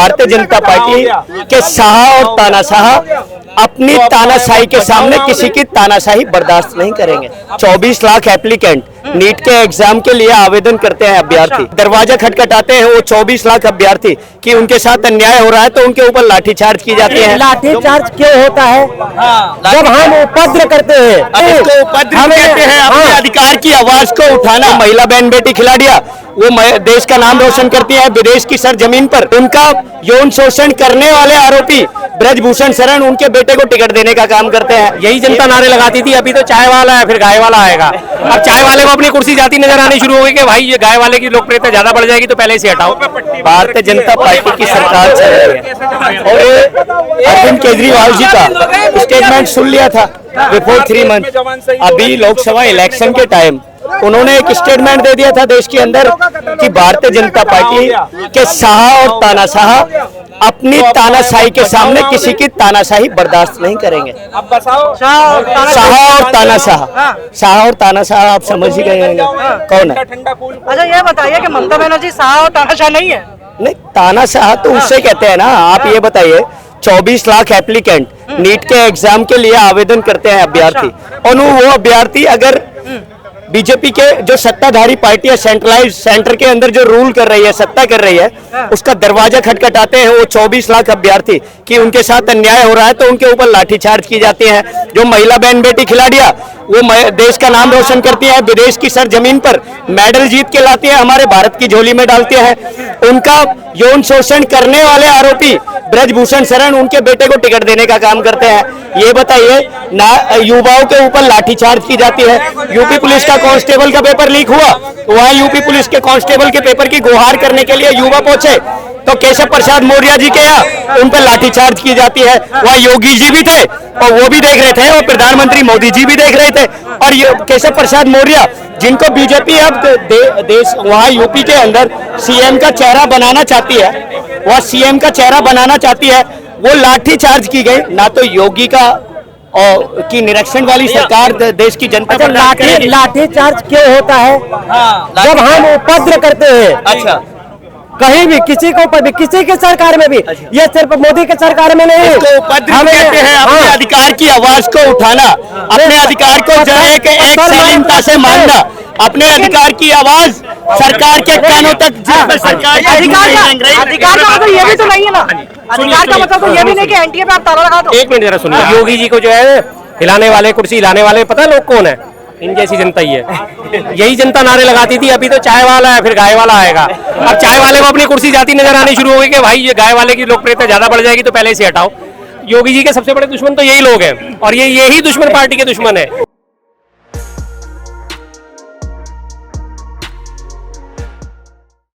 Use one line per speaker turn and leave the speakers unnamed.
Bharatiya Janata party के शाह और तानाशाह अपनी तानाशाही के सामने किसी की तानाशाही बर्दाश्त नहीं करेंगे। 24 लाख एप्लीकेंट नीट के एग्जाम के लिए आवेदन करते हैं अभ्यर्थी, दरवाजा खटखटाते हैं वो 24 लाख अभ्यर्थी कि उनके साथ अन्याय हो रहा है तो उनके ऊपर लाठीचार्ज की जाती है।
लाठीचार्ज क्यों होता है? जब हम उपद्रव करते हैं,
इसको उपद्रव कहते हैं। अपने अधिकार की आवाज को उठाना। महिला बहन बेटी खिलाड़ियां वो देश का नाम रोशन करती है विदेश की सरजमीन पर। उनका यौन शोषण करने वाले आरोपी ब्रजभूषण शरण उनके बेटे को टिकट देने का काम करते हैं।
यही जनता नारे लगाती थी, अभी तो चाय वाला है फिर गाय वाला आएगा। अब चाय वाले को अपनी कुर्सी जाती नजर आनी शुरू हो गई कि भाई ये गाय वाले की लोकप्रियता ज्यादा बढ़ जाएगी तो पहले से हटाओ।
भारतीय जनता पार्टी की सरकार चल रही है और अरविंद केजरीवाल जी का स्टेटमेंट सुन लिया था बिफोर 3 मंथ। अभी लोकसभा इलेक्शन के टाइम उन्होंने एक स्टेटमेंट दे दिया था देश के अंदर कि भारतीय जनता पार्टी के शाह और तानाशाह अपनी तानाशाही के सामने किसी की तानाशाही बर्दाश्त नहीं करेंगे। शाह और तानाशाह, शाह और तानाशाह आप समझ ही गए होंगे कौन है।
अच्छा ये बताइए कि ममता बनर्जी शाह और तानाशाह नहीं है?
नहीं, तानाशाह तो उससे कहते हैं ना। आप ये बताइए 24 लाख एप्लीकेंट नीट के एग्जाम के लिए आवेदन करते हैं अभ्यर्थी, और वो अभ्यर्थी अगर बीजेपी के जो सत्ताधारी पार्टी है, सेंटर के अंदर जो रूल कर रही है, सत्ता कर रही है, उसका दरवाजा खटखटाते हैं वो 24 लाख अभ्यर्थी कि उनके साथ अन्याय हो रहा है तो उनके ऊपर लाठीचार्ज की जाती है। जो महिला बहन बेटी खिलाड़ियां वो देश का नाम रोशन करती है विदेश की सरजमीन पर, मेडल जीत के लाती है, हमारे भारत की झोली में डालती है। उनका यौन शोषण करने वाले आरोपी ब्रजभूषण शरण उनके बेटे को टिकट देने का काम करते हैं। ये बताइए ना, युवाओं के ऊपर लाठीचार्ज की जाती है। यूपी पुलिस का कांस्टेबल का पेपर लीक हुआ तो वहाँ यूपी पुलिस के कांस्टेबल के पेपर की गुहार करने के लिए युवा पहुंचे तो केशव प्रसाद मौर्य जी के यहाँ उन पर लाठीचार्ज की जाती है। वहाँ योगी जी भी थे और वो भी देख रहे थे और प्रधानमंत्री मोदी जी भी देख रहे थे। और ये केशव प्रसाद मौर्य जिनको बीजेपी अब देश वहाँ यूपी के अंदर सीएम का चेहरा बनाना चाहती है, वह सीएम का चेहरा बनाना चाहती है, वो लाठीचार्ज की गई। ना तो योगी का और की निरीक्षण वाली सरकार देश की जनता पर
लाठीचार्ज क्यों होता है? जब हम उपद्रव करते हैं।
अच्छा,
कहीं भी किसी को ऊपर भी, किसी के सरकार में भी, ये सिर्फ मोदी के सरकार में नहीं।
इसको उपद्रव कहते हैं। अपने अधिकार की आवाज को उठाना, अपने अधिकार को एक शालीनता से मानना, अपने अधिकार की आवाज सरकार के कानों तक।
सरकार का मतलब ये भी तो नहीं है ना, अधिकार का मतलब तो ये भी नहीं कि एनटीए पे आप ताला लगा दो।
एक मिनट जरा सुनिए, योगी जी को जो है हिलाने वाले, कुर्सी हिलाने वाले, पता है लोग कौन है? इन जैसी जनता ही है। यही जनता नारे लगाती थी, अभी तो चाय वाला है फिर गाय वाला आएगा। अब चाय वाले को अपनी कुर्सी जाती नजर आनी शुरू हो गई कि भाई ये गाय वाले की लोकप्रियता ज्यादा बढ़ जाएगी तो पहले से हटाओ। योगी जी के सबसे बड़े दुश्मन तो यही लोग हैं और यही दुश्मन पार्टी के दुश्मन है।